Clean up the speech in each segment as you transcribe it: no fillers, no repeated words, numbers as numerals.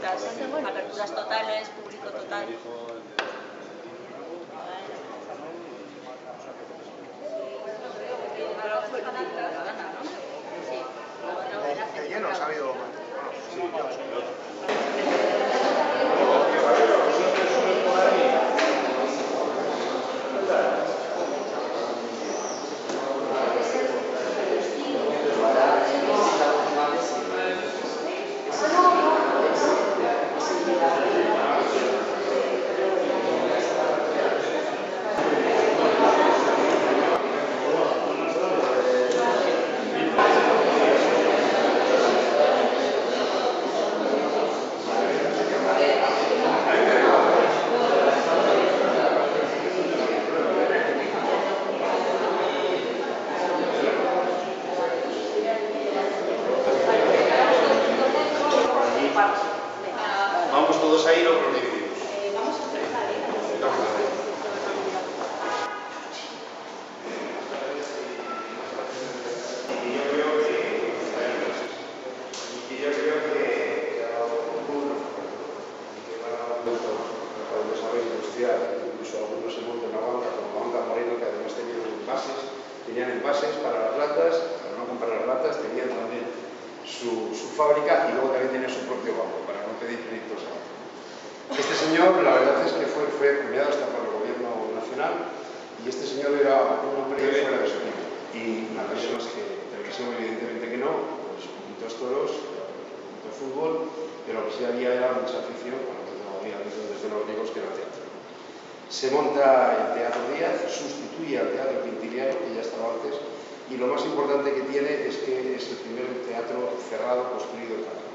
visitas, aperturas totales, público total. De llenos ha habido. Vamos todos ahí, no nos dividimos. Vamos a empezar, incluso algunos se montan una banca, como la banca Moreno, que además tenían envases para las latas, para no comprar las latas, tenían también su fábrica y luego también tenía su propio banco para no pedir créditos a otro. Este señor, la verdad es que fue premiado hasta por el gobierno nacional, y este señor era un hombre fuera de su tiempo. Y una persona que televisión evidentemente que no, pues poquitos toros, poquito fútbol, pero lo que sí había era mucha afición, bueno, que todavía desde los griegos, que era teatro. Se monta el Teatro Díaz, sustituye al Teatro Quintiliano, que ya estaba antes, y lo más importante que tiene es que es el primer teatro cerrado construido en Cádiz.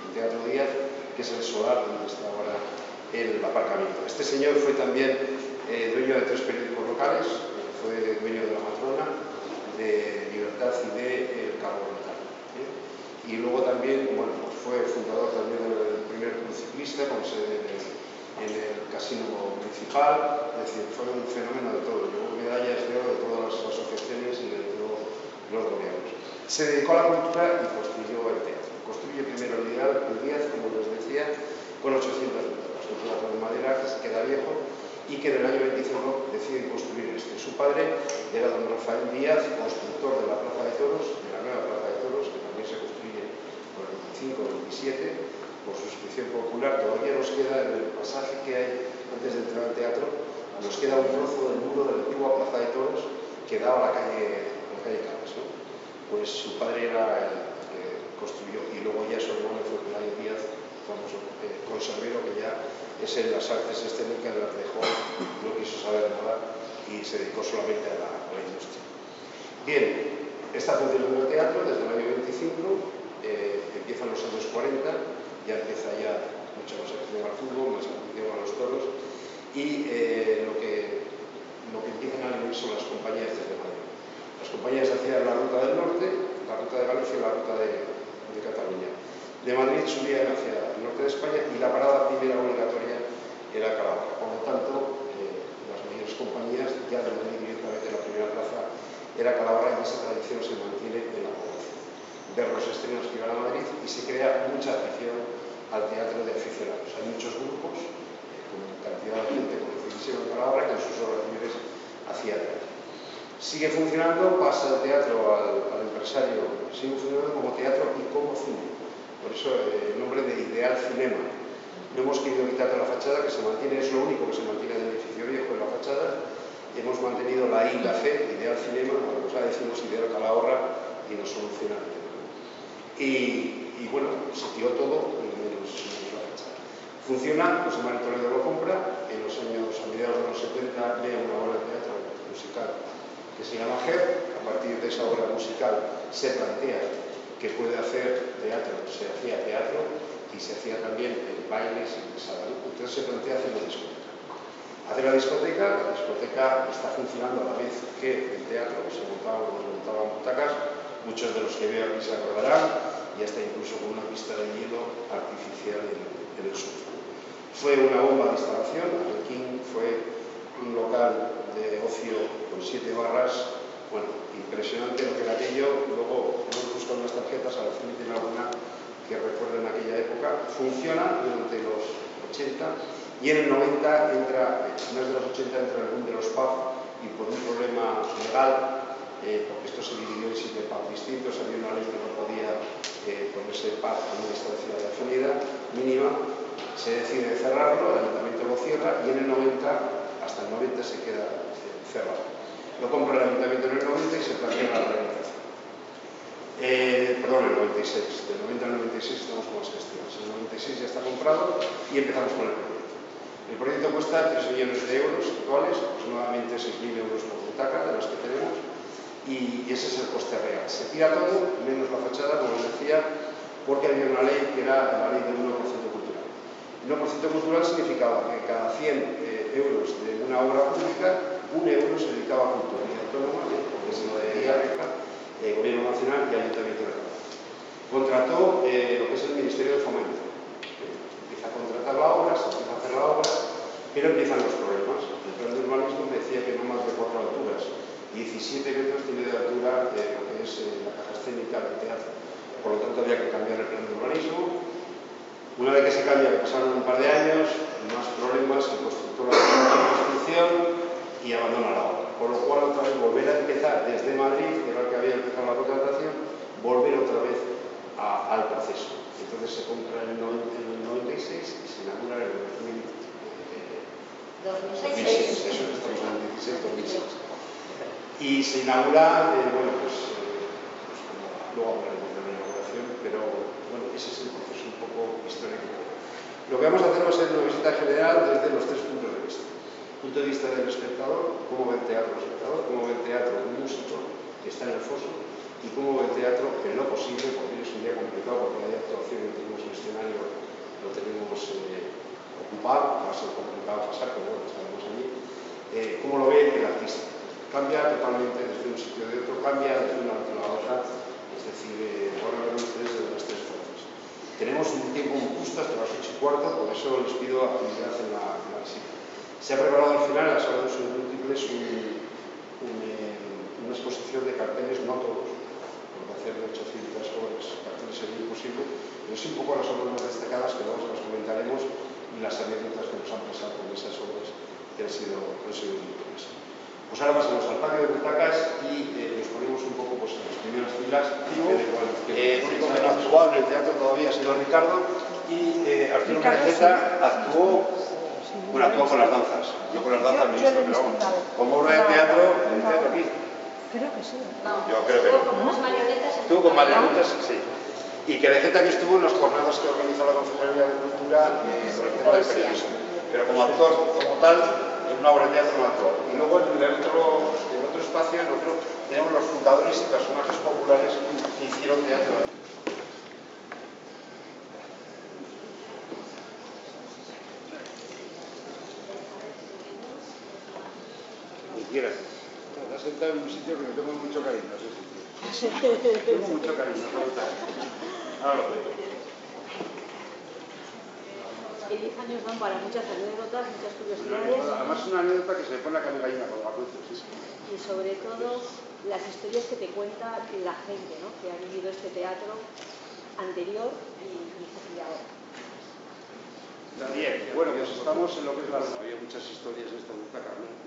El Teatro Díaz, que es el solar donde está ahora el aparcamiento. Este señor fue también dueño de 3 periódicos locales, fue dueño de La Matrona, de Libertad y de El Cabo Oriental. Y luego también, bueno, pues fue fundador también del primer club ciclista con sede en el casino municipal, es decir, fue un fenómeno de todo. Llevó medallas de oro de todas las asociaciones y de todos los gobiernos. Se dedicó a la cultura y construyó el teatro. Construye primero el Díaz, como les decía, con 800 metros. Un teatro de madera que se queda viejo y que en el año 25 decide construir este. Su padre era don Rafael Díaz, constructor de la Plaza de Toros, de la nueva Plaza de Toros, que también se construye por el 25-27, por suscripción popular. Todavía nos queda en el pasaje que hay antes de entrar al teatro, nos queda un trozo del muro de la antigua Plaza de Toros que daba a la calle Calles, ¿no? Pues su padre era el que construyó, y luego ya su hermano fue Pelayo Díaz, famoso conservero, que ya es en las artes escénicas, las dejó, no quiso saber nada y se dedicó solamente a la industria. Bien, está funcionando el teatro desde el año 25, empiezan los años 40, ya empieza mucha más afición al fútbol, más afición a los toros, y lo que empiezan a venir son las compañías desde Madrid. Las compañías hacían la ruta del norte, la ruta de Galicia y la ruta de Cataluña. De Madrid subían hacia el norte de España y la parada primera obligatoria era Calahorra. Por lo tanto, las mayores compañías ya de Madrid directamente la primera plaza era Calahorra, y esa tradición se mantiene en la población. Ver los estrenos que iban a Madrid y se crea mucha afición al teatro de aficionados. Hay muchos grupos, con cantidad de gente conocidísima en Calahorra, que en sus horas libres hacía teatro. Sigue funcionando, pasa el teatro al empresario, sigue funcionando como teatro y como cine. Por eso el nombre de Ideal Cinema. No hemos querido quitar de la fachada, que se mantiene, es lo único que se mantiene del edificio viejo de la fachada. Hemos mantenido la I y la C, Ideal Cinema, vamos a decimos Ideal Calahorra, y nos soluciona el tema. Y bueno, se tiró todo, menos la fachada. Funciona, José María Toledo lo compra, en los años, a mediados de los 70, ve una obra de teatro musical que se llama GER. A partir de esa obra musical se plantea que puede hacer teatro, se hacía teatro y se hacía también bailes y salas. Entonces se plantea hacer una discoteca. Hacer la discoteca está funcionando a la vez que el teatro, se montaban butacas, muchos de los que veo aquí se acordarán, y hasta incluso con una pista de hielo artificial en el sur. Fue una bomba de instalación. Arlequín fue un local de ocio con 7 barras, bueno, impresionante lo que era aquello. Luego hemos buscado unas tarjetas, a la fin tiene alguna que recuerden aquella época, funciona durante los 80 y en el 90 entra, a finales de los 80 entra el boom de los pubs y por un problema legal, porque esto se dividió en 7 pubs distintos, había una ley que no podía ponerse pub a una distancia definida, mínima, se decide cerrarlo, el ayuntamiento lo cierra y en el 90, hasta el 90 se queda cerrado. Lo compra el ayuntamiento en el 90 y se plantea la rehabilitación. Perdón, el 96. Del 90 al 96 estamos con las gestiones. En el 96 ya está comprado y empezamos con el proyecto. El proyecto cuesta 3 millones de euros actuales, aproximadamente 6.000 euros por butaca de las que tenemos, y ese es el coste real. Se tira todo, menos la fachada, como les decía, porque había una ley que era la ley del 1% cultural. El 1% cultural significaba que cada 100 euros de una obra pública, 1 euro se dedicaba a cultura y autónoma, porque se lo debía Gobierno Nacional y Ayuntamiento de Cádiz. Contrató lo que es el Ministerio de Fomento. Empieza a contratar la obra, se empieza a hacer la obra, pero empiezan los problemas. El plan de urbanismo decía que no más de 4 alturas. 17 metros tiene de altura lo que es la caja escénica del teatro. Por lo tanto, había que cambiar el plan de urbanismo. Una vez que se cambia, que pasaron un par de años, más problemas, el constructor hace la construcción y abandona la obra. Por lo cual, otra vez, volver a empezar desde Madrid, que era el que había empezado la contratación, volver otra vez al proceso. Entonces se compra en el 96 y se inaugura en el 2006. Eso es, estamos en el 16, 2006. Y se inaugura, bueno, pues luego hablaremos de la inauguración, pero bueno, ese es el proceso un poco histórico. Lo que vamos a hacer va a ser una visita general desde los 3 puntos de vista. Punto de vista del espectador, cómo ve el teatro el espectador, cómo ve el teatro un músico que está en el foso y cómo ve el teatro en lo posible, porque es un día complicado, porque hay actuación, no tenemos el escenario, lo tenemos ocupado, va a ser complicado pasar, pero bueno, estaremos allí. Cómo lo ve el artista. Cambia totalmente desde un sitio de otro, cambia desde una a la otra, es decir, ahora verán ustedes de las 3 formas. Tenemos un tiempo justo hasta las 8:15, por eso les pido actividad en la visita. Se ha preparado al final, en la sala de usos múltiples, una exposición de carteles, no todos, porque hacer de 800 obras carteles sería imposible, pero sí un poco las obras más destacadas que luego las comentaremos y las anécdotas que nos han pasado con esas obras que han sido múltiples. Pues ahora pasamos al patio de butacas y nos ponemos un poco pues, en las primeras filas. El único que no ha actuado en el teatro todavía ha sido Ricardo y Arturo Caraceta actuó. Bueno, actuó con las danzas. Yo con las danzas ministro, pero vamos. Como obra de teatro, en el teatro aquí. Creo que sí. Yo creo que no. Como unas marionetas. Estuvo con marionetas, sí. Y Caraceta que estuvo en las jornadas que organizó la Concejalía de Cultura con el tema del periodismo. Pero como actor, como tal, en una obra de teatro no actuó. Y luego en el otro espacio, tenemos los fundadores y personajes populares que hicieron teatro. Quieras. Estás sentado en un sitio que me tengo mucho cariño, ese sitio. Tengo mucho cariño, me gusta. Ahora lo veo. Que 10 años dan para muchas anécdotas, muchas curiosidades. Además es una anécdota que se le pone la carne gallina con la cruz. Y sobre todo las historias que te cuenta la gente, ¿no? Que ha vivido este teatro anterior y ahora. Bien, bueno, pues estamos en lo que es la... Había muchas historias de esta butaca, ¿no?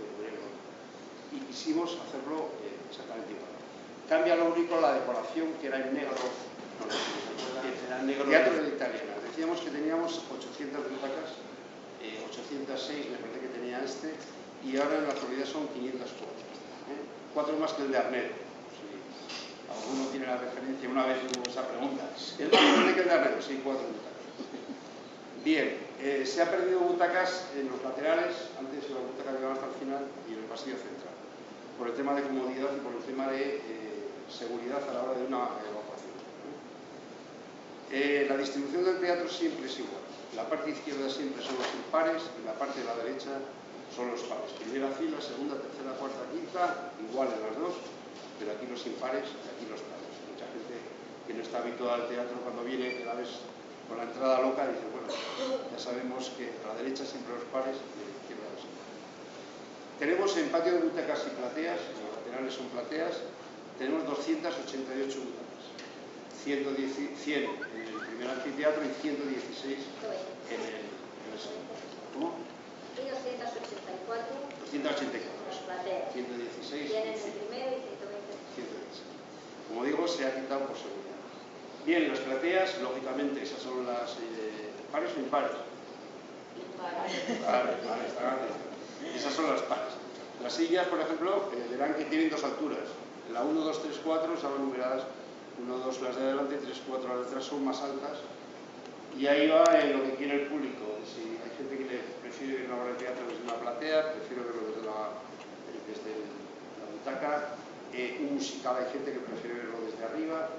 Y quisimos hacerlo exactamente igual. Cambia lo único la decoración, que era en negro. No sé si se acuerdan. Era en negro. Teatro de Italiana. Decíamos que teníamos 800 butacas, 806 me parece que tenía este, y ahora en la actualidad son 504. 4 más que el de Arnedo. Si alguno tiene la referencia, una vez hubo esa pregunta. ¿Es más grande que el de Arnedo? Sí, 4 butacas. Bien, se ha perdido butacas en los laterales, antes las butacas llegaban hasta el final, y en el pasillo central, por el tema de comodidad y por el tema de seguridad a la hora de una evacuación. La distribución del teatro siempre es igual. La parte izquierda siempre son los impares y la parte de la derecha son los pares. Primera fila, segunda, tercera, cuarta, quinta, igual en las dos, pero aquí los impares y aquí los pares. Mucha gente que no está habituada al teatro cuando viene, que la ves con la entrada loca, dice, bueno, ya sabemos que a la derecha siempre los pares y a la izquierda los impares. Tenemos en patio de butacas y plateas, los laterales son plateas, tenemos 288 butacas. 100 en el primer anfiteatro y 116 en el segundo. ¿Cómo? 284 284. las plateas. 116. Tienen el primero y 120. 116. Como digo, se ha quitado por seguridad. Bien, las plateas, lógicamente, esas son las pares o impares. Pares, esas son las pares. Las sillas, por ejemplo, verán que tienen dos alturas. La 1, 2, 3, 4 estaban numeradas 1, 2 las de adelante, 3, 4 las de atrás, son más altas. Y ahí va en lo que quiere el público. Si hay gente que prefiere ver una obra de teatro desde una platea, prefiere verlo desde la butaca. Un musical hay gente que prefiere verlo desde arriba.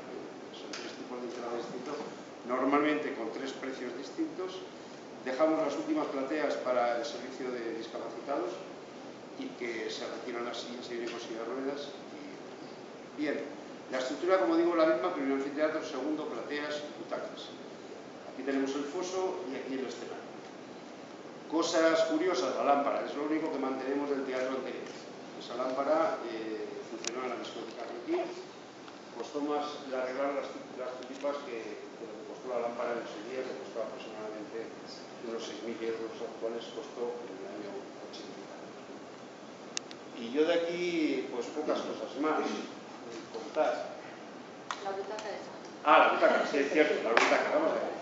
Son tres tipos de entrada distintos, normalmente con tres precios distintos. Dejamos las últimas plateas para el servicio de discapacitados y que se retiran las sillas y vienen con silla de ruedas. Bien, la estructura, como digo, la misma, primero anfiteatro, segundo, plateas y butacas. Aquí tenemos el foso y aquí el escenario. Cosas curiosas, la lámpara, es lo único que mantenemos del teatro anterior. Esa lámpara funcionó en la discoteca aquí, costó más arreglar las tulipas que lo que costó la lámpara en ese día, que costó aproximadamente unos 6.000 euros actuales, costó en el año 80. Y yo de aquí, pues pocas cosas más. Contar. La butaca esa. La butaca, sí, es cierto, la butaca, vamos a ver.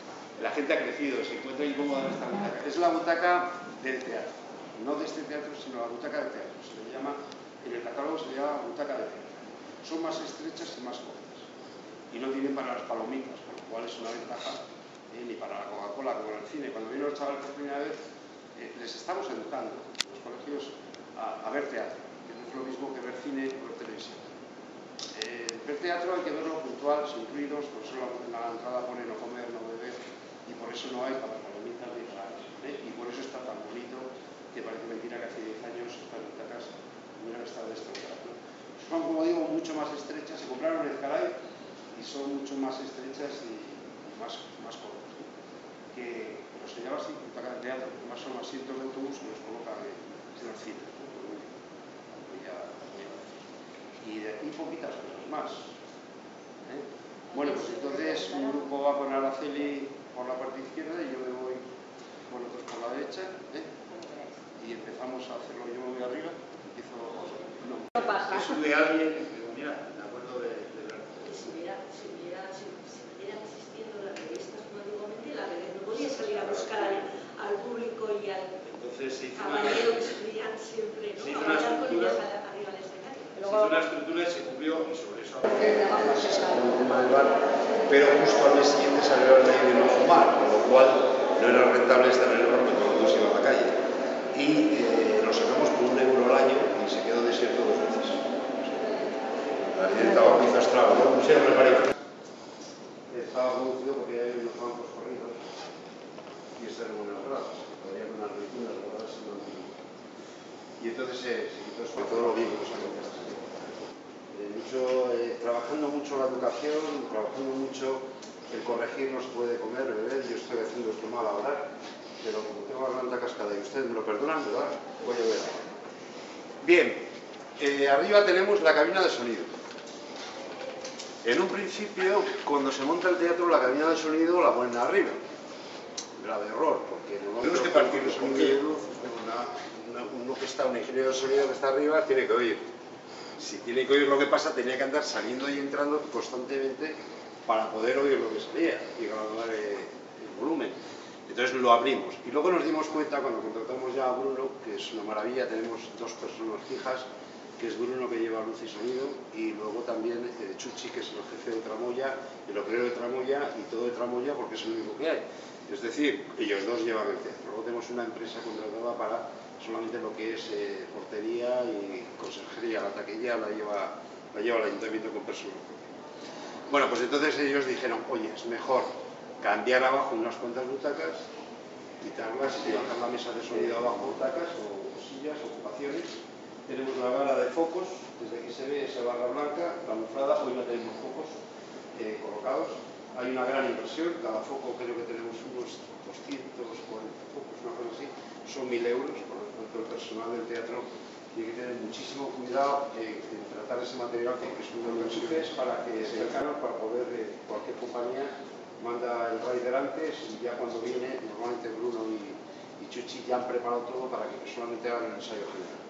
La gente ha crecido, se encuentra incómoda en esta butaca. Es la butaca del teatro, no de este teatro, sino la butaca del teatro. Se le llama, en el catálogo se le llama butaca de teatro. Son más estrechas y más cómodas. Y no tienen para las palomitas, con lo cual es una ventaja, ni para la Coca-Cola como en el cine. Cuando vienen los chavales por primera vez, les estamos educando en los colegios a ver teatro, que no es lo mismo que ver cine o ver televisión. Ver teatro hay que verlo puntual, sin ruidos, por eso en la entrada pone no comer, no beber, y por eso no hay para palomitas ni para y por eso está tan bonito, que parece mentira que hace 10 años estas butacas hubieran estado destrozadas, ¿no? Son, como digo, mucho más estrechas, se compraron en Caray y son mucho más estrechas y más cómodas, ¿no? Que los se llama así, butaca de teatro, que más son asientos de autobús que los colocan en el cine, ¿no? Y de aquí poquitas cosas más. Bueno, pues entonces un grupo va con Araceli por la parte izquierda y yo me voy con otros por la derecha, y empezamos a hacerlo. Yo me voy arriba, empiezo. No, sube alguien y digo, mira, me acuerdo de ver. Si siguieran existiendo las revistas como antiguamente, la revista no podía salir a buscar al público y al caballero que subían siempre, ¿no? A bailar con ellas arriba del escenario. Se hizo una estructura y se cumplió, y sobre eso se sacó un tema del bar, pero justo al mes siguiente salió la ley de no fumar, con lo cual no era rentable estar en el bar porque todo el mundo se iba a la calle. Y lo sacamos por €1 al año y se quedó desierto 2 veces. La ley del tabaco hizo estragos, ¿no? Pusieron el pareo. Estaba producido porque hay unos bancos corridos y este era uno de los brazos, que podría con unas retinas, ¿verdad? Y entonces se quitó sobre todo lo bien que nos ha trabajando mucho la educación, trabajando mucho el corregir, no se puede comer, beber. Yo estoy haciendo esto mal ahora, pero como tengo la garganta cascada y ustedes me lo perdonan, ¿verdad? Voy a ver. Bien, arriba tenemos la cabina de sonido. En un principio, cuando se monta el teatro, la cabina de sonido la ponen arriba. Grave error, porque no tenemos que partir de sonido de luz. Un ingeniero de sonido que está arriba tiene que oír. Si tiene que oír lo que pasa, tenía que andar saliendo y entrando constantemente para poder oír lo que salía y graduar el volumen. Entonces lo abrimos. Y luego nos dimos cuenta, cuando contratamos ya a Bruno, que es una maravilla, tenemos 2 personas fijas, que es Bruno, que lleva luz y sonido, y luego también Chuchi, que es el jefe de Tramoya, el obrero de Tramoya, y todo de Tramoya porque es el único que hay. Es decir, ellos dos llevan el teatro. Luego tenemos una empresa contratada para solamente lo que es portería y conserjería. La taquilla la lleva el ayuntamiento con personal propio. Bueno, pues entonces ellos dijeron, oye, es mejor cambiar abajo unas cuantas butacas, quitarlas y bajar la mesa de sonido abajo, butacas o sillas, ocupaciones. Tenemos la barra de focos, desde aquí se ve esa barra blanca, camuflada. Hoy no tenemos focos colocados. Hay una gran inversión, cada foco creo que tenemos unos 240 focos, una cosa así, son 1.000 euros, por lo tanto el personal del teatro tiene que tener muchísimo cuidado en tratar ese material que es uno de los ejes para que sea cercano, para poder, cualquier compañía manda el rider antes y ya cuando viene, normalmente Bruno y Chuchi ya han preparado todo para que solamente hagan el ensayo general.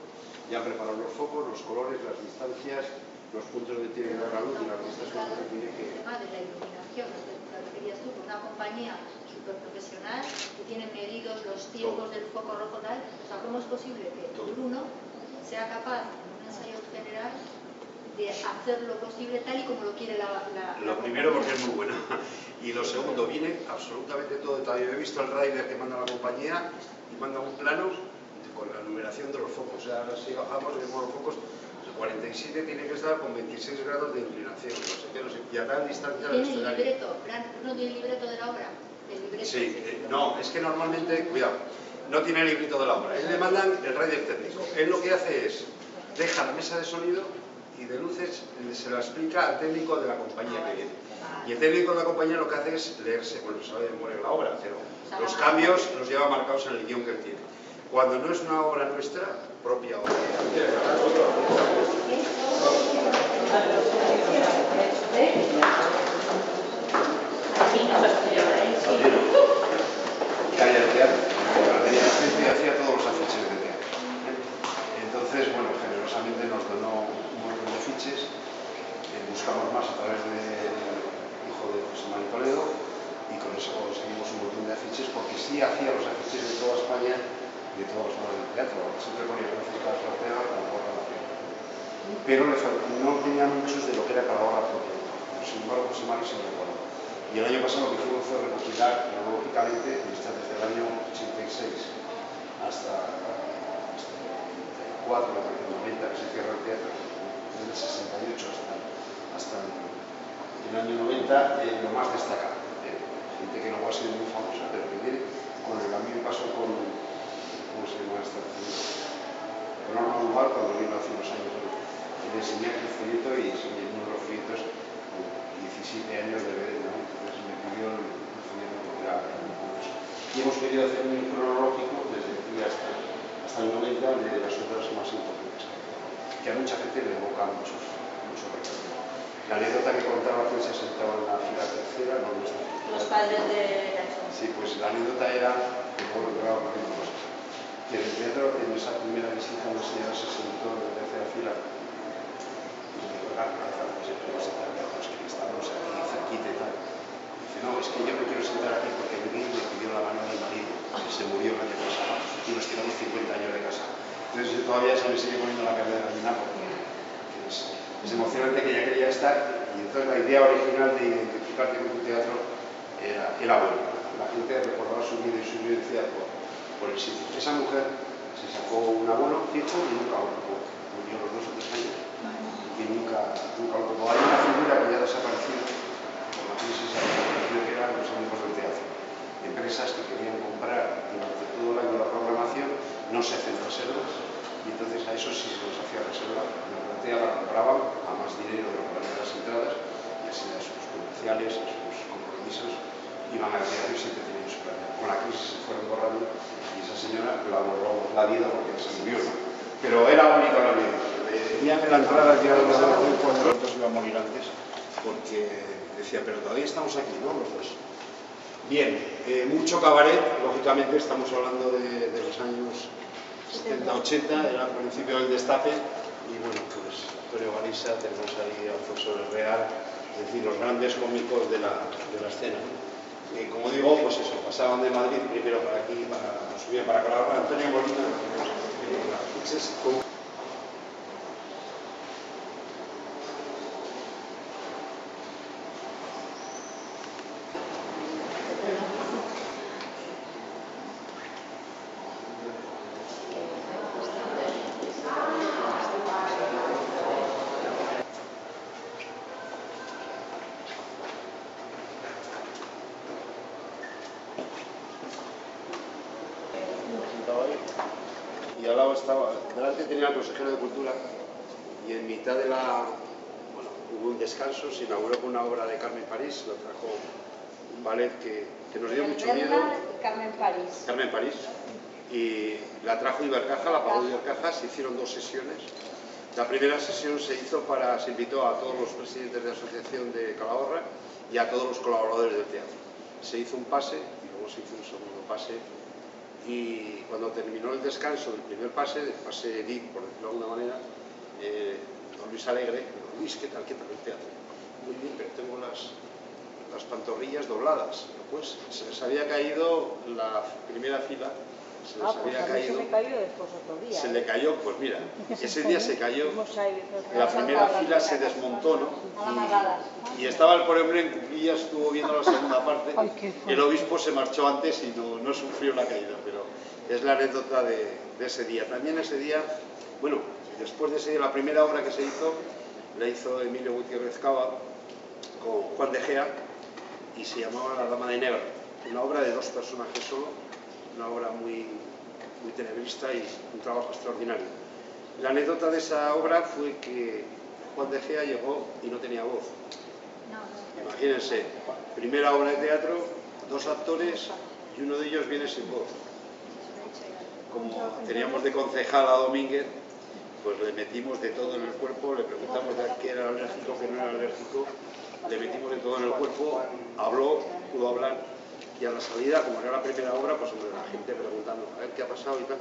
Ya han preparado los focos, los colores, las distancias, los puntos donde tiene que dar la luz y las distancias donde tiene que... El tema de la iluminación, lo que querías tú, una compañía súper profesional que tiene medidos los tiempos del foco rojo tal, o sea, ¿cómo es posible que Bruno sea capaz en un ensayo general de hacer lo posible tal y como lo quiere la Lo primero porque es muy bueno y lo segundo, viene absolutamente todo detallado. He visto el rider que manda la compañía y manda un plano con la numeración de los focos. O sea, ahora si bajamos vemos los focos, el 47 tiene que estar con 26 grados de inclinación, no sé qué, no sé, y a tal distancia del escenario. ¿Tiene el libreto? ¿No tiene el libreto de la obra? ¿El libreto? Sí, no, es que normalmente, cuidado, no tiene el librito de la obra. Él le mandan el rider técnico. Él lo que hace es, deja la mesa de sonido y de luces se la explica al técnico de la compañía que viene. Y el técnico de la compañía lo que hace es leerse, bueno, sabe de memoria la obra, pero los cambios los lleva marcados en el guión que él tiene. Cuando no es una obra nuestra, propia obra. Hacía todos los afiches de teatro. Entonces, bueno, generosamente nos donó un montón de afiches. Buscamos más a través del hijo de José María Toledo y con eso conseguimos un montón de afiches porque sí hacía los afiches de toda España y de todas las obras de teatro. Siempre ponía gráficas Ortega como por la pero no tenía muchos de lo que era cada obra propia. Sin embargo, José María se me recordó. Y el año pasado lo que hicimos fue recopilar cronológicamente desde el año 86 hasta el 94, el 90, que se cierra el teatro, desde el 68 hasta el año 90, lo más destacado. Gente que no va a ser muy famosa, pero que viene con el cambio que pasó con, ¿cómo se llama esta? Con Norma Duval, cuando vino hace unos años. Le enseñé aquel folleto y enseñé uno de los folletos con 17 años de edad, ¿no? Entonces me pidió el folleto porque era muy curioso. Y hemos querido hacer un cronológico desde aquí hasta el 90 de las obras más importantes que a mucha gente le evoca mucho recuerdo. La anécdota que contaba que se sentaba en la fila tercera, no nuestra. Los padres de Nacho. Sí, pues la anécdota era, que puedo recordar por ejemplo, que en el teatro, en esa primera visita, una señora se sentó en la tercera fila y me dijo, se puede sentar lejos, que estamos aquí cerquita y tal. Dice, no, es que yo me quiero sentar aquí porque Miguel me pidió la mano a mi marido, que se murió el año pasado, y nos tiramos 50 años de casa. Entonces yo todavía se me sigue poniendo la carne de gallina porque es emocionante que ella quería estar, y entonces la idea original de identificarte con tu teatro era buena. La gente recordaba su vida y su vivencia por el sitio. Esa mujer se sacó un abuelo viejo y nunca lo ocupó. Murió a los 2 o 3 años y nunca lo ocupó. Hay una figura que ya ha desaparecido por la crisis que eran los amigos del teatro. Empresas que querían comprar durante todo el año la programación, no se hacen reservas, y entonces a eso sí se les hacía reserva. La platea la compraban a más dinero de lo que valían las entradas, y así a sus comerciales, a sus compromisos, iban al teatro y siempre tenían su platea. Con la crisis se fueron borrando y esa señora la borró la vida porque se murió, ¿no? Pero era bonito la vida. Venían en la entrada ya de la grabación cuando los otros iban a morir antes, porque decía, pero todavía estamos aquí, ¿no? Los dos. Bien, mucho cabaret, lógicamente estamos hablando de los años 70-80, era al principio del destape, y bueno, pues Antonio Galisa, tenemos ahí a Alfonso del Real, es decir, los grandes cómicos de la escena. Como digo, pues eso, pasaban de Madrid primero para aquí, subían para Calahorra. Antonio Molina, y al lado estaba, delante tenía el consejero de Cultura y en mitad de bueno, hubo un descanso, se inauguró con una obra de Carmen París, lo trajo un ballet que nos dio mucho miedo. Carmen París. Carmen París, y la trajo Ibercaja, la pagó Ibercaja, se hicieron 2 sesiones. La primera sesión se invitó a todos los presidentes de la asociación de Calahorra y a todos los colaboradores del teatro. Se hizo un pase y luego se hizo un segundo pase, y cuando terminó el descanso del primer pase, del pase Edith, por decirlo de alguna manera, don Luis Alegre, Luis, ¿qué tal el teatro? Muy bien, pero tengo las pantorrillas dobladas. Pues se les había caído la primera fila. Se les había caído. Se me cayó después otro día. Se le cayó, pues mira, ese día se cayó. La primera fila se desmontó, ¿no? Y estaba el pobre hombre en cuclillas, estuvo viendo la segunda parte. El obispo se marchó antes y no sufrió la caída, pero es la anécdota de ese día. También ese día, bueno, después de ese día, la primera obra que se hizo, la hizo Emilio Gutiérrez Cava con Juan de Gea y se llamaba La Dama de Negro. Una obra de 2 personajes solo. Una obra muy tenebrista y un trabajo extraordinario. La anécdota de esa obra fue que Juan de Gea llegó y no tenía voz. Imagínense, primera obra de teatro, 2 actores y uno de ellos viene sin voz. Como teníamos de concejal a Domínguez, pues le metimos de todo en el cuerpo, le preguntamos de qué era alérgico, qué no era alérgico, le metimos de todo en el cuerpo, habló, pudo hablar. Y a la salida, como era la primera obra, pues hombre, la gente preguntando, a ver qué ha pasado y tal.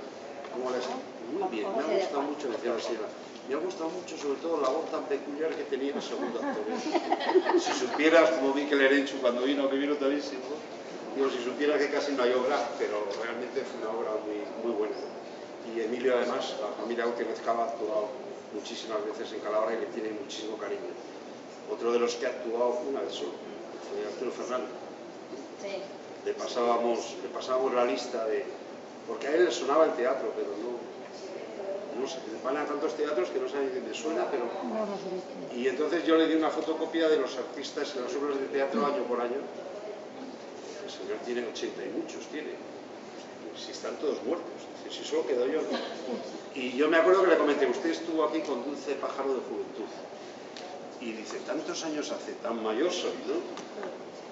¿Cómo les? Muy bien, me ha gustado mucho, decía la señora. Me ha gustado mucho, sobre todo, la voz tan peculiar que tenía el segundo actor. Si supieras, como Mikel Erenchu cuando vino, que vino talísimo, digo, si supieras que casi no hay obra, pero realmente fue una obra muy buena. Y Emilio, además, la familia Gutiérrez Cava ha actuado muchísimas veces en Calahorra y le tiene muchísimo cariño. Otro de los que ha actuado una vez solo fue Arturo Fernández. Sí. Le pasábamos la lista de... Porque a él le sonaba el teatro, pero no sé, van a tantos teatros que no saben qué me suena, pero... Y entonces yo le di una fotocopia de los artistas en las obras de teatro año por año. El señor tiene 80 y muchos, tiene. Si están todos muertos, si solo quedo yo. Y yo me acuerdo que le comenté, usted estuvo aquí con Dulce Pájaro de Juventud. Y dice, tantos años hace, tan mayor soy, ¿no?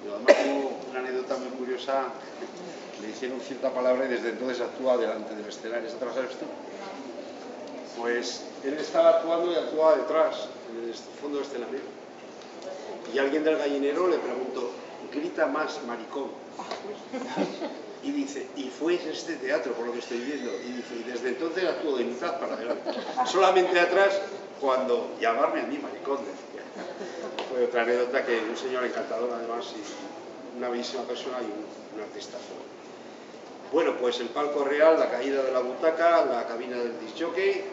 Y además hubo una anécdota muy curiosa, le hicieron cierta palabra y desde entonces actúa delante del escenario. ¿Esta lo sabes tú? Pues él estaba actuando y actuaba detrás, en el fondo del escenario. Y alguien del gallinero le preguntó, grita más, maricón. Y dice, y fue este teatro, por lo que estoy viendo. Y dice, y desde entonces actuó de mitad para adelante. Solamente atrás, cuando llamarme a mí maricón, decía. Fue otra anécdota que un señor encantador, además, y una bellísima persona y un artista. Bueno, pues el palco real, la caída de la butaca, la cabina del disc jockey,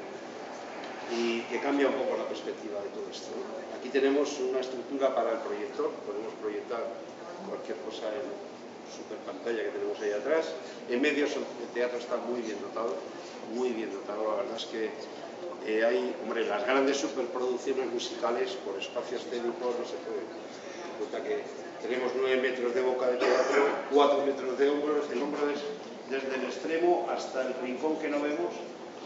y que cambia un poco la perspectiva de todo esto, ¿no? Aquí tenemos una estructura para el proyector, podemos proyectar cualquier cosa en super pantalla que tenemos ahí atrás. En medio el teatro está muy bien dotado, la verdad es que hay, hombre, las grandes superproducciones musicales por espacio escénico no se puede. Cuenta que tenemos 9 metros de boca de teatro, 4 metros de hombros, el hombro es desde el extremo hasta el rincón que no vemos,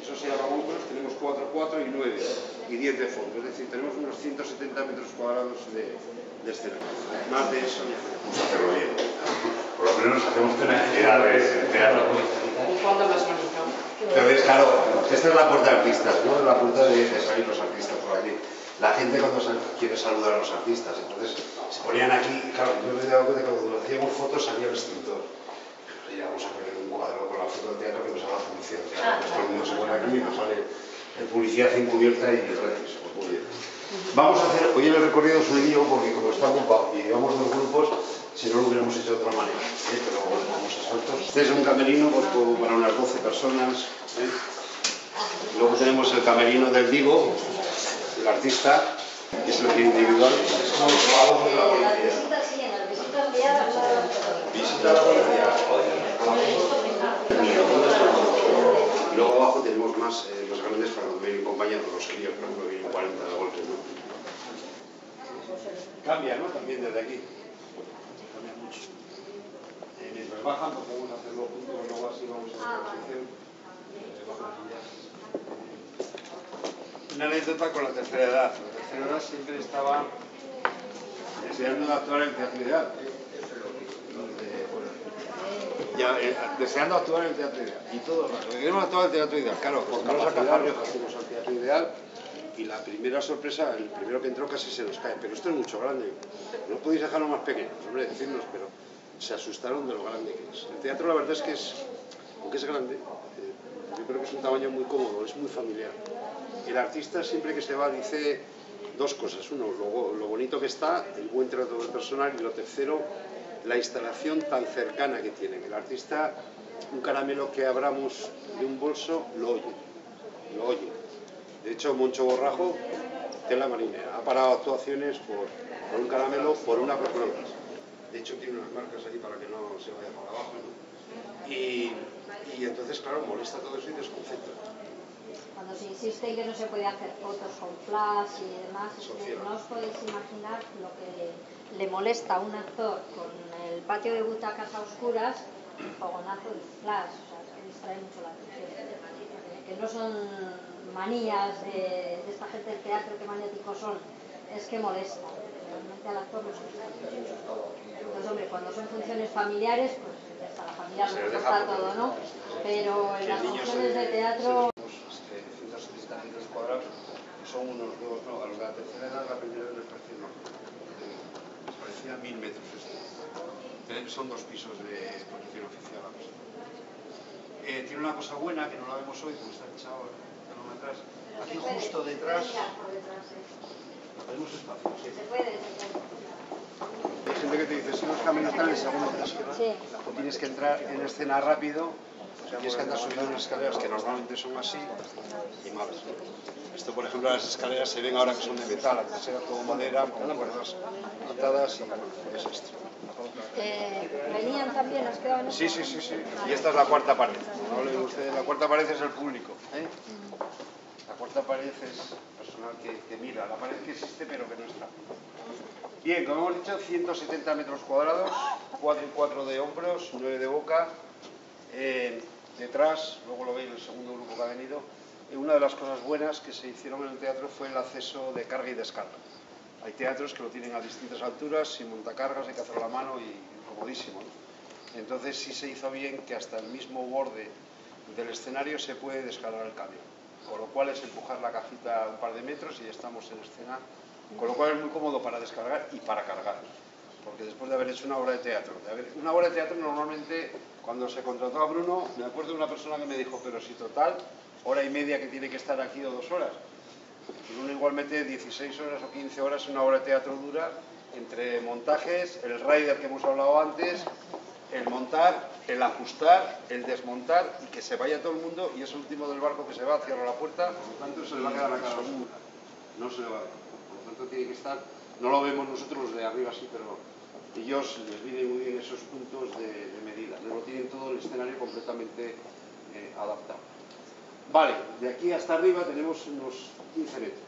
eso se llama hombros, tenemos 4, 4 y 9 y 10 de fondo, es decir, tenemos unos 170 metros cuadrados de escenario. Más de eso ya vamos a hacerlo bien. Por lo menos hacemos actividades de teatro. ¿Cuándo las manejamos? Entonces, claro, esta es la puerta de artistas, ¿no? La puerta de salir los artistas por aquí. La gente cuando quiere saludar a los artistas, entonces se ponían aquí, claro, yo me he dado cuenta que cuando hacíamos fotos salía el extintor. Y vamos a poner un cuadro con la foto del teatro que nos haga publicidad. Claro, todo el mundo se pone aquí y nos sale en publicidad encubierta y gracias, pues muy bien. Vamos a hacer, hoy en el recorrido es un lío porque como está ocupado y llevamos 2 grupos, si no lo hubiéramos hecho de otra manera, pero bueno, vamos a saltos. Este es un camerino pues, para unas 12 personas. Luego tenemos el camerino del Divo, el artista, que es el que individual. Visita a la policía. Y luego abajo tenemos más los grandes para cuando vienen compañeros, los críos, por ejemplo, vienen 40 de golpe, ¿no? Cambia, ¿no? También desde aquí. Cambia mucho. Mientras bajan, pues podemos hacerlo juntos, luego así vamos a la exposición. Una anécdota con la tercera edad. La tercera edad siempre estaba deseando actuar en teatro ideal. Ya, deseando actuar en el Teatro Ideal. Y todo lo que queremos actuar en el Teatro Ideal, claro, por capacidad nos hacemos al Teatro Ideal. Y la primera sorpresa, el primero que entró casi se nos cae. Pero esto es mucho grande. No podéis dejarlo más pequeño, hombre, decirnos, pero se asustaron de lo grande que es. El teatro, la verdad es que es, aunque es grande, yo creo que es un tamaño muy cómodo, es muy familiar. El artista siempre que se va dice dos cosas. Uno, lo bonito que está, el buen trato del personal, y lo tercero, la instalación tan cercana que tienen. El artista, un caramelo que abramos de un bolso, lo oye, lo oye. De hecho, Moncho Borrajo, tela marinera, ha parado actuaciones por un caramelo, por una persona más. De hecho, tiene unas marcas allí para que no se vaya para abajo, ¿no? Y entonces, claro, molesta todo eso y desconcentra. Cuando se insiste en que no se puede hacer fotos con flash y demás, no os podéis imaginar lo que le molesta a un actor con el patio de butacas a oscuras, el fogonazo del flash, o sea, es que distrae mucho la atención. Que no son manías de esta gente del teatro, que magnéticos son, es que molesta, realmente al actor no se gusta. Entonces, hombre, cuando son funciones familiares, pues ya está, la familia nos gusta todo, ¿no? Pero en las funciones de teatro... 170 metros cuadrados, son unos dos, no, a los de la tercera edad, la primera vez les parecía no, les parecía 1000 metros esto. Son 2 pisos de exposición oficial. Tiene una cosa buena que no la vemos hoy, porque está echado atrás. Aquí justo detrás tenemos espacio. ¿Sí? Se puede. Hay gente que te dice, si los caminos están en el segundo piso, o tienes que entrar en escena rápido, tienes que andar subiendo unas escaleras que normalmente son así y malas. Esto, por ejemplo, las escaleras se ven ahora que son de metal, antes era todo madera, con cuerdas atadas y bueno, es esto. ¿Venían también? ¿Os quedaban? Sí. Y esta es la cuarta pared. No le digo a ustedes, la cuarta pared es el público. La cuarta pared es personal que mira, la pared que existe pero que no está. Bien, como hemos dicho, 170 metros cuadrados, 4 y 4 de hombros, 9 de boca. Detrás, luego lo veis el segundo grupo que ha venido. Una de las cosas buenas que se hicieron en el teatro fue el acceso de carga y descarga. Hay teatros que lo tienen a distintas alturas, sin montacargas, hay que hacerlo a la mano y comodísimo, ¿no? Entonces sí se hizo bien que hasta el mismo borde del escenario se puede descargar el camión, con lo cual es empujar la cajita un par de metros y ya estamos en escena, con lo cual es muy cómodo para descargar y para cargar, porque después de haber hecho una obra de teatro, una obra de teatro normalmente, cuando se contrató a Bruno, me acuerdo de una persona que me dijo, pero si total, hora y media que tiene que estar aquí o 2 horas. Bruno igualmente 16 horas o 15 horas en una obra de teatro dura, entre montajes, el rider que hemos hablado antes, el montar, el ajustar, el desmontar y que se vaya todo el mundo y es el último del barco que se va, cierra la puerta, por lo tanto se le va a quedar la cara oscura, no se le va a ver, por lo tanto tiene que estar, no lo vemos nosotros los de arriba sí, pero ellos les vienen muy bien esos puntos de medida, no lo tienen todo el escenario completamente adaptado. Vale, de aquí hasta arriba tenemos unos 15 metros,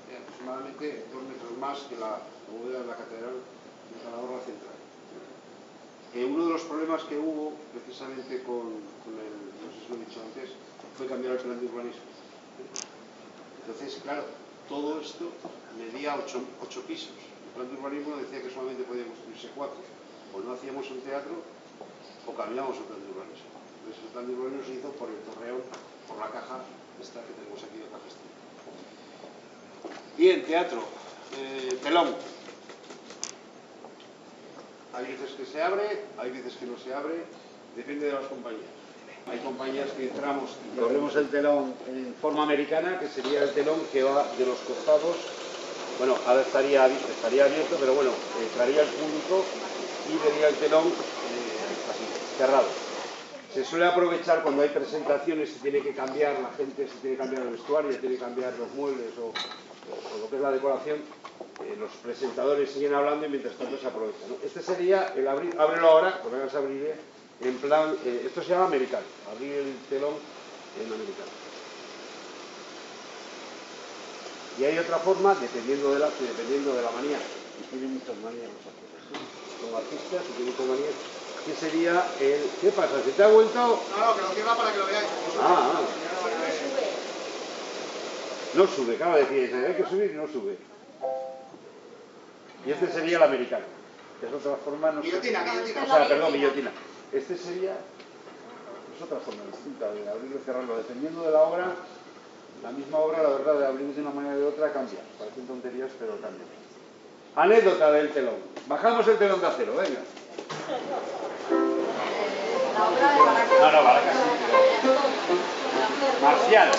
aproximadamente 2 metros más que la bóveda de la catedral de Calahorra Central. Uno de los problemas que hubo precisamente con el, no sé si lo he dicho antes, fue cambiar el plan de urbanismo. Entonces, claro, todo esto medía 8 pisos. El plan de urbanismo decía que solamente podía construirse 4. O no hacíamos un teatro o cambiamos el plan de urbanismo. Entonces el plan de urbanismo se hizo por el Torreón, por la caja esta que tenemos aquí de Caja Estiva. Bien, teatro, telón. Hay veces que se abre, hay veces que no se abre, depende de las compañías. Hay compañías que entramos y abrimos el telón en forma americana, que sería el telón que va de los costados. Bueno, ahora estaría abierto, pero bueno, entraría el público y vería el telón así, cerrado. Se suele aprovechar cuando hay presentaciones, se tiene que cambiar, la gente se tiene que cambiar el vestuario, tiene que cambiar los muebles o lo que es la decoración. Los presentadores siguen hablando y mientras tanto se aprovecha, ¿no? Este sería el abrir, ábrelo ahora, porque ahora se abriré, en plan, esto se llama americano, abrir el telón en americano. Y hay otra forma, dependiendo de la manía, y tienen muchas manías los artistas, como artistas y tienen muchas manías, que sería el... ¿Qué pasa? ¿Se te ha vuelto? No, que lo cierra para que lo veáis. No sube, claro, decíais, hay que subir y no sube. Y este sería el americano, que es otra forma... No guillotina, guillotina. O sea, perdón, guillotina. Este sería otra forma distinta de abrirlo y cerrarlo, dependiendo de la obra. La misma obra, la verdad, de abrir de una manera o de otra cambia. Parecen tonterías, pero cambia. Anécdota del telón. Bajamos el telón de acero, venga. La obra de Baracas. No, Baracas sí, pero... Marcial.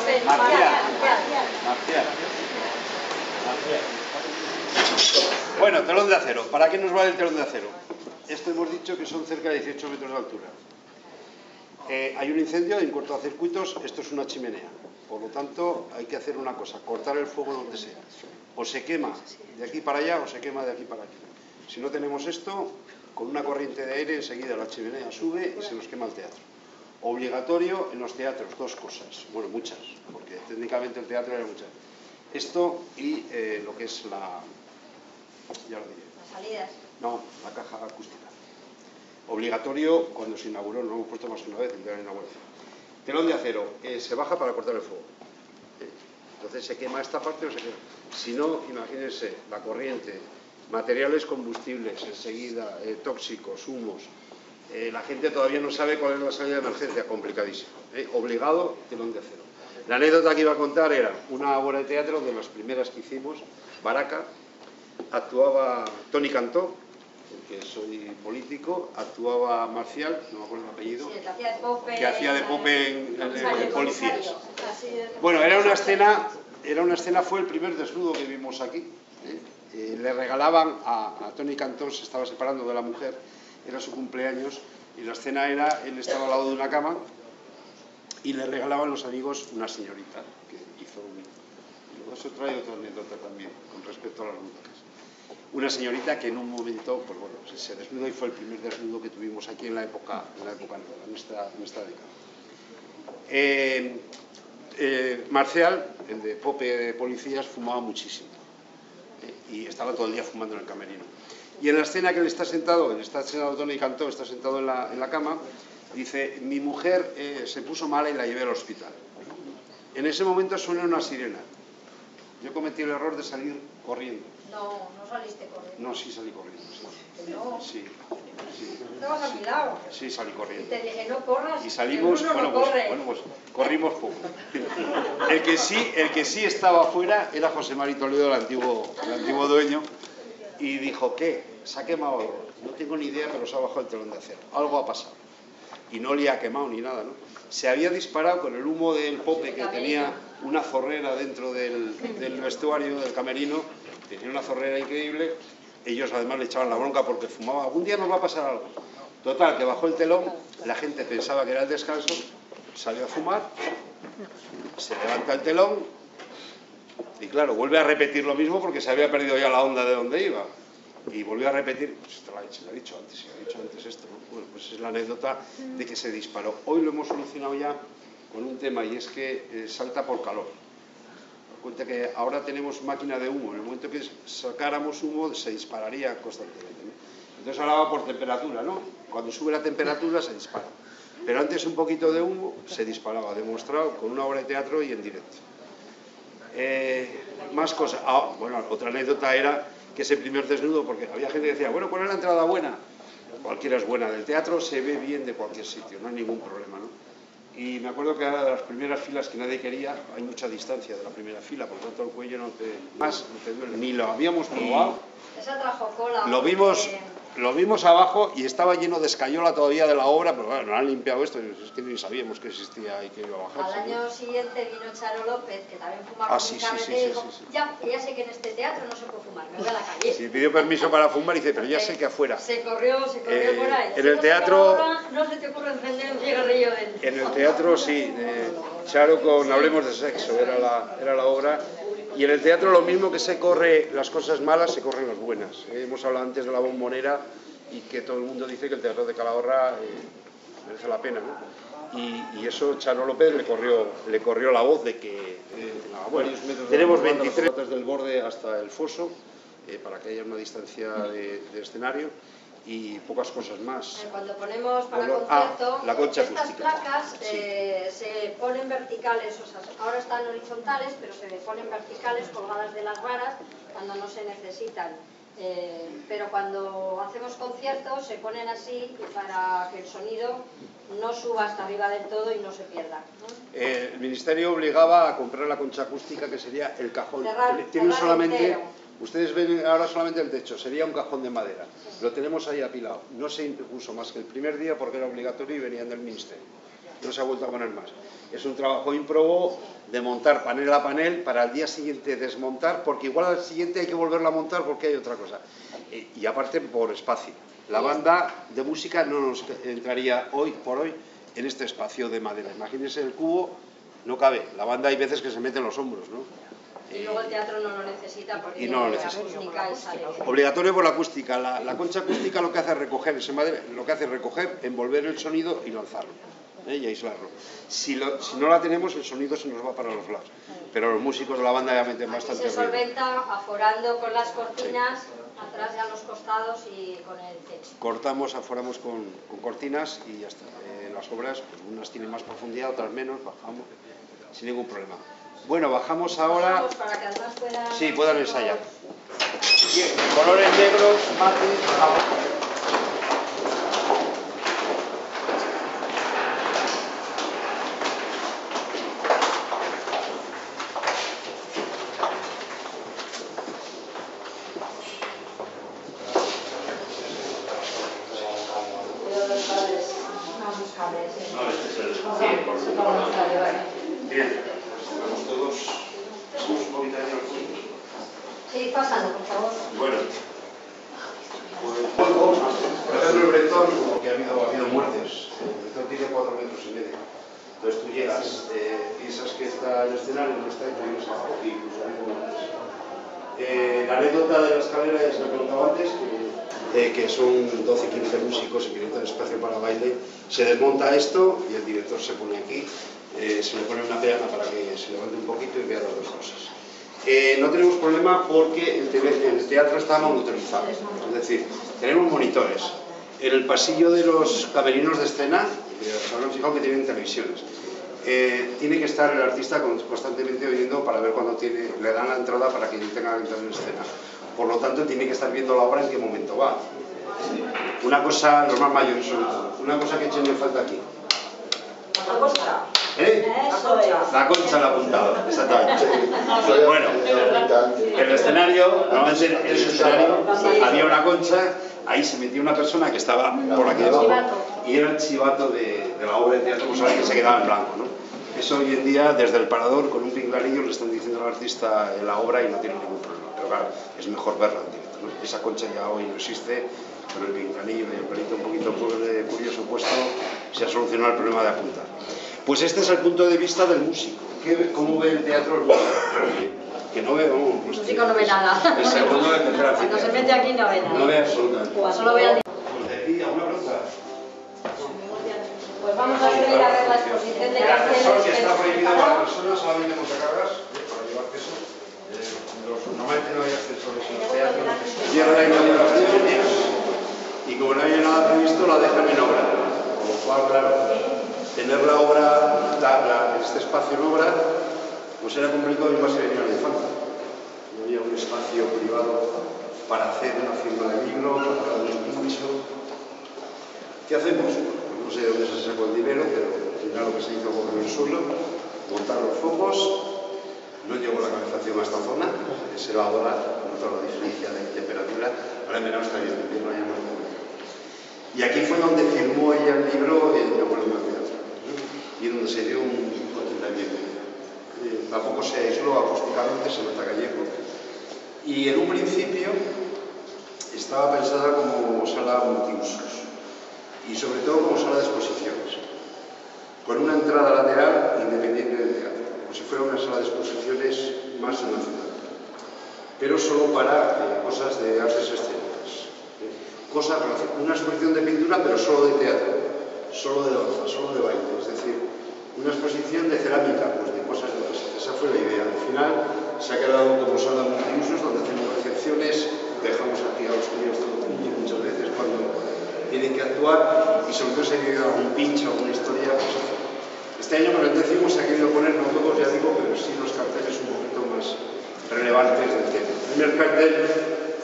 Bueno, telón de acero. ¿Para qué nos vale el telón de acero? Esto hemos dicho que son cerca de 18 metros de altura. Hay un incendio, hay un cortocircuitos, esto es una chimenea. Por lo tanto, hay que hacer una cosa, cortar el fuego donde sea. O se quema de aquí para allá o se quema de aquí para aquí. Si no tenemos esto, con una corriente de aire enseguida la chimenea sube y se nos quema el teatro. Obligatorio en los teatros, dos cosas, bueno, muchas, porque técnicamente el teatro era muchas. Esto y lo que es la... ya lo diré. Las salidas. No, la caja acústica. Obligatorio cuando se inauguró, no lo hemos puesto más que una vez, el día de la inauguración. Telón de acero, se baja para cortar el fuego. Entonces se quema esta parte o se quema. Si no, imagínense, la corriente, materiales combustibles, enseguida, tóxicos, humos. La gente todavía no sabe cuál es la salida de emergencia, complicadísimo. Obligado, telón de acero. La anécdota que iba a contar era una obra de teatro de las primeras que hicimos, Baracas. Actuaba Toni Cantó, porque soy político, actuaba Marcial, no me acuerdo el apellido, Sí, que hacía de Pope en Policías. Bueno, era una escena, fue el primer desnudo que vimos aquí. Le regalaban a Toni Cantó, se estaba separando de la mujer, era su cumpleaños, y la escena era, él estaba al lado de una cama, y le regalaban los amigos una señorita, que hizo y luego se trae otra anécdota también, con respecto a las butacas. Una señorita que en un momento, pues bueno, se desnudó y fue el primer desnudo que tuvimos aquí en la época nueva, en esta década. Marcial, el de Pope de Policías, fumaba muchísimo y estaba todo el día fumando en el camerino. Y en la escena que él está sentado Toni Cantó, está sentado en la cama, dice, mi mujer se puso mala y la llevé al hospital. En ese momento suena una sirena. Yo cometí el error de salir corriendo. No saliste corriendo. No, sí salí corriendo. Sí. No. Sí. Estabas a mi lado. Sí, salí corriendo. Y te dije, no corras. Y salimos, pues corrimos poco. El que sí estaba afuera era José Mari Toledo, el antiguo dueño, y dijo, ¿qué? ¿Se ha quemado algo? No tengo ni idea, pero se ha bajado el telón de acero. Algo ha pasado. Y no le ha quemado ni nada, ¿no? Se había disparado con el humo del Pope, que tenía una zorrera dentro del vestuario, del camerino, tenía una zorrera increíble. Ellos además le echaban la bronca porque fumaba. Algún día nos va a pasar algo. Total, que bajó el telón, la gente pensaba que era el descanso, salió a fumar, se levanta el telón y claro, vuelve a repetir lo mismo porque se había perdido ya la onda de donde iba. Y volvió a repetir, pues esto se lo he dicho antes esto, ¿no? Bueno, pues es la anécdota de que se disparó. Hoy lo hemos solucionado ya con un tema y es que salta por calor. Cuenta que ahora tenemos máquina de humo, en el momento que sacáramos humo se dispararía constantemente, ¿no? Entonces ahora va por temperatura, ¿no? Cuando sube la temperatura se dispara. Pero antes un poquito de humo se disparaba, demostrado con una obra de teatro y en directo. Más cosas. Bueno, otra anécdota era que ese primer desnudo, porque había gente que decía, bueno, ¿cuál es la entrada buena? Cualquiera es buena. Del teatro se ve bien de cualquier sitio, no hay ningún problema, ¿no? Y me acuerdo que era de las primeras filas que nadie quería, hay mucha distancia de la primera fila, por lo tanto el cuello no te duele. Ni lo habíamos probado. Esa trajo cola. Lo vimos abajo y estaba lleno de escayola todavía de la obra, pero bueno, no han limpiado esto, es que ni sabíamos que existía y que iba a bajarse. Al año siguiente vino Charo López, que también fumaba con carrete, y dijo, ya sé que en este teatro no se puede fumar, me voy a la calle. Sí, pidió permiso para fumar y dice, pero ya sé que afuera. Se corrió por ahí. En el teatro... No se te ocurre encender un cigarrillo dentro. En el teatro sí, Charo con Hablemos de Sexo era la obra. Y en el teatro lo mismo que se corre las cosas malas, se corren las buenas. Hemos hablado antes de La Bombonera y que todo el mundo dice que el teatro de Calahorra merece la pena, ¿no? Y eso Charo López le corrió la voz de que a varios metros tenemos 23 metros del borde hasta el foso para que haya una distancia de escenario y pocas cosas más. Cuando ponemos para concierto, la concha estas acústica. placas se ponen verticales, o sea, ahora están horizontales, pero se ponen verticales colgadas de las varas cuando no se necesitan. pero cuando hacemos conciertos se ponen así para que el sonido no suba hasta arriba del todo y no se pierda, ¿no? El Ministerio obligaba a comprar la concha acústica, que sería el cajón. Tienen solamente, entero. ustedes ven ahora solamente el techo, sería un cajón de madera. Lo tenemos ahí apilado. No se impuso más que el primer día porque era obligatorio y venían del Ministerio. No se ha vuelto a poner más. Es un trabajo ímprobo de montar panel a panel para al día siguiente desmontar, porque igual al siguiente hay que volverlo a montar porque hay otra cosa. Y aparte por espacio. La banda de música no nos entraría hoy por hoy en este espacio de madera. Imagínense el cubo, no cabe. La banda hay veces que se mete en los hombros, ¿no? Y luego el teatro no lo necesita porque no lo la necesita. acústica y sale. Obligatorio por la acústica. La concha acústica lo que hace es recoger ese madera, lo que hace es recoger, envolver el sonido y lanzarlo, y aislarlo. Si no la tenemos, el sonido se nos va para los lados. Pero los músicos de la banda ya meten bastante ruido. Se ruido. Solventa aforando con las cortinas, atrás y a los costados y con el techo. Cortamos, aforamos con cortinas y ya está. Las obras, pues unas tienen más profundidad, otras menos, bajamos sin ningún problema. Bueno, bajamos ahora. Bajamos para que además puedan ensayar. Bien, colores negros, mates, bajamos. Bien, vamos todos. Vamos un poquito de tiempo. Sí, pásalo, por favor. Bueno, por ejemplo, el Bretón, porque ha habido muertes. El Bretón tiene 4,5 metros. Entonces tú llegas, piensas que está el escenario, no está, y tú vienes abajo y incluso ha habido muertes. La anécdota de la escalera es la que contaba antes, que son 12-15 músicos y que necesitan espacio para baile. Se desmonta esto y el director se pone aquí. Se le pone una peana para que se levante un poquito y vea las dos cosas. No tenemos problema porque el teatro está monitorizado, es decir, tenemos monitores. En el pasillo de los camerinos de escena, se habrán fijado que tienen televisiones. Tiene que estar el artista constantemente oyendo para ver cuando le dan la entrada para que tenga que entrar en escena. Por lo tanto, tiene que estar viendo la obra en qué momento va. Una cosa, los más mayores sobre todo, una cosa que echen en falta aquí. La concha. Eso es. La concha la apuntaba, exactamente. Bueno, el escenario, normalmente en ese escenario había una concha, ahí se metía una persona que estaba por aquí debajo y era el chivato de la obra de teatro, pues alguien que se quedaba en blanco, ¿no? Eso hoy en día, desde el parador, con un pinganillo, le están diciendo al artista en la obra y no tiene ningún problema. Pero claro, es mejor verla en directo, ¿no? Esa concha ya hoy no existe, pero el pinganillo y el pelito un poquito curioso puesto se ha solucionado el problema de apuntar. Pues este es el punto de vista del músico. ¿Cómo ve el teatro el músico? Que no ve, el músico no ve nada. El segundo de tercera fila. Cuando se mete aquí no ve nada. No ve absolutamente. Solo ve al... Pues de aquí, ¿alguna pregunta? Pues vamos a subir a ver la exposición de el ascensor que está prohibido para carteles. personas solamente montacargas, para llevar peso. Normalmente no hay ascensores en los teatros. Llegan la inauguración y como no hay nada previsto, la dejan en obra. Con lo cual, claro, tener la obra, este espacio en obra, pues era complicado y más se venía de falta. No había un espacio privado para hacer una firma de libro, para dar un pincho. ¿Qué hacemos? No sé de dónde se sacó el dinero, pero al final lo que se hizo fue en el suelo, montar los focos, no llegó la calefacción a esta zona, se va a adorar, notar la diferencia de temperatura, ahora en verano está bien, en invierno ya no es. Y aquí fue donde firmó ella el libro en la Bolívar Teatro, y donde se dio un contentamiento. Tampoco se aisló acústicamente, se nota gallego. Y en un principio estaba pensada como sala multiusos y sobre todo como sala de exposiciones, con una entrada lateral independiente del teatro, como si fuera una sala de exposiciones más nacional, pero solo para cosas de artes escénicas. Una exposición de pintura, pero solo de teatro, solo de danza, solo de baile, es decir, una exposición de cerámica, pues de cosas de danza. Esa fue la idea. Al final se ha quedado como sala multiusos, donde hacemos recepciones, dejamos aquí a los críos muchas veces cuando tienen que actuar y sobre todo se ha quedado un pincho, una historia. Pues, este año con el 10º se ha querido poner, no todos ya digo, pero sí los carteles un poquito más relevantes del tema. El primer cartel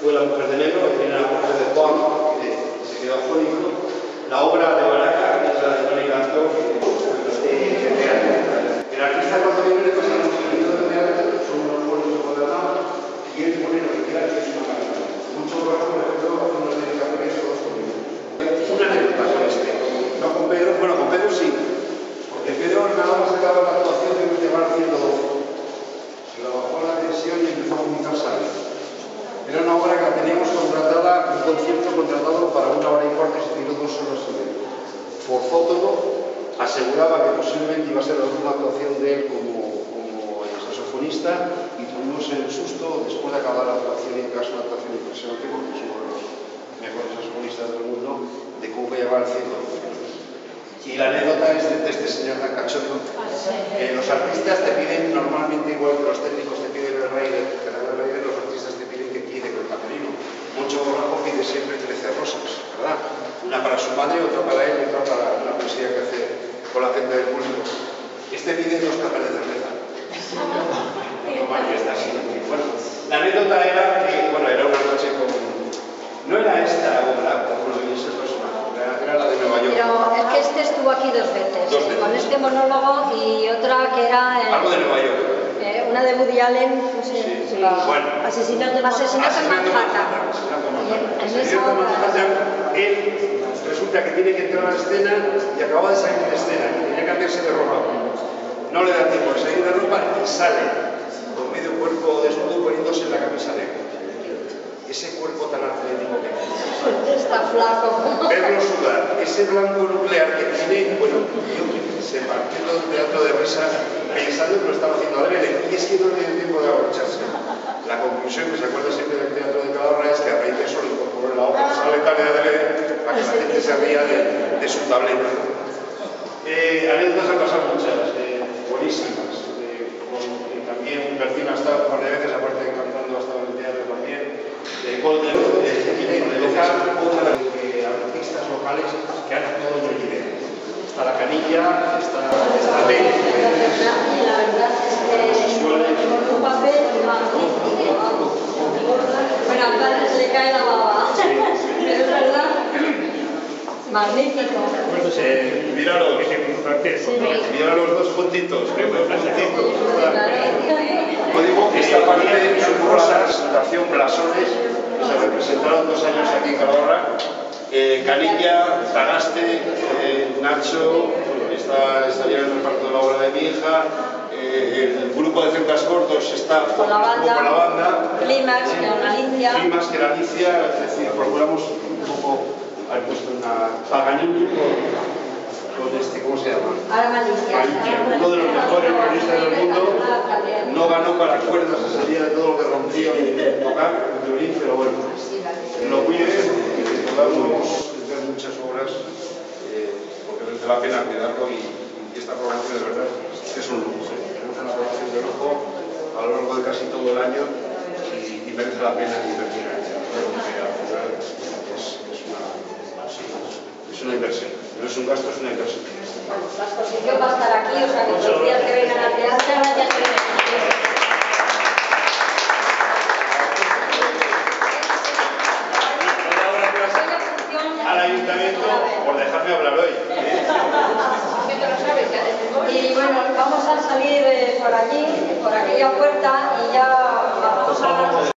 fue La mujer de negro, en la mujer de Juan, que se quedó afónico. La obra de Baraca, que es la de Tony Cantó, el artista cuando viene le pasa un sonido de teatro, son unos pueblos de Guadalajara, y él pone lo que quiera, que es una maravilla. Mucho trabajo, por ejemplo, hace unos dedicatorios todos conmigo. Una anécdota con este, no con Pedro, bueno, con Pedro sí, porque Pedro nada más acaba la actuación de llevar haciendo 12. Se lo bajó la tensión y empezó a vomitar sangre. Era una obra que la teníamos contratada, un concierto contratado para 1 hora y cuarto y se tiró 2 horas y media. Forzó todo, aseguraba que posiblemente iba a ser la última actuación de él como saxofonista y tuvimos el susto después de acabar la actuación, y en caso una actuación impresionante porque es uno de los mejores saxofonistas del mundo, de cómo llevar el cielo. Y la anécdota es de este señor tan cachondo. Los artistas te piden normalmente, igual que los técnicos te piden el raíz, los artistas te piden que quede con el camerino. Mucho Borrajo pide siempre 13 rosas, ¿verdad? Una para su madre, otra para él y otra para una poesía que hace con la gente del público. Este pide 2 cajas de cerveza. Normal que está así. Bueno, la anécdota era que, bueno, era una noche con... No era esta obra, por lo que dice el personaje, era la de Nueva York. Pero es que este estuvo aquí 2 veces, con este monólogo y otra que era... Algo de Nueva York. Una de Woody Allen, no sé, sí. Bueno, Asesinato en Manhattan. En esa obra, él resulta que tiene que entrar a la escena y acaba de salir de escena y tiene que cambiarse de ropa. No le da tiempo de salir de ropa y sale con medio cuerpo desnudo poniéndose en la camisa negra. Ese cuerpo tan atlético que tiene. Está flaco. Verlo sudar, ese blanco nuclear que tiene, bueno, yo se partió todo el teatro de risa pensando que lo estaba haciendo adrede, y es que no le dio tiempo de abrocharse. La conclusión que se acuerda siempre del teatro de Calahorra es que a raíz de eso lo incorporó en la obra, sale tan de adrede para que la gente se ría de su tableta. Anécdotas han pasado muchas, buenísimas. También Bertín ha estado un par de veces, aparte de cantando, ha estado en el teatro también. Golden, artistas locales que han actuado en el video. Está La Canilla, está Ben. Y la verdad es que con un papel magnífico. Bueno, al padre se le cae la baba. Pero es verdad, magnífico. Mira los 2 puntitos. Como digo, esta parte son rosas, Fundación Blasones, que se representaron 2 años aquí en Calahorra. Canilla, Tagaste, Nacho, estaría en el reparto de la obra de mi hija. El grupo de Celtas Cortos está con la banda. Clímax, que era Alicia. Clímax, que era Alicia, es decir, procuramos un poco haber puesto una paganillo con este, ¿cómo se llama? Alicia, uno de los mejores violinistas del mundo. No ganó para cuerdas, se salía de todo lo que rompía y tocar el violín, pero bueno, lo cuide, que podamos ver muchas obras, porque merece la pena cuidarlo y esta programación de verdad es un lujo. Tenemos una programación de lujo a lo largo de casi todo el año y merece la pena invertir en ella. Porque al final es una inversión, no es un gasto, es una inversión. Bueno, la exposición va a estar aquí, o sea que los días que vengan al teatro. Al ayuntamiento por dejarme hablar hoy. Y bueno, vamos a salir por allí, por aquella puerta, y ya vamos a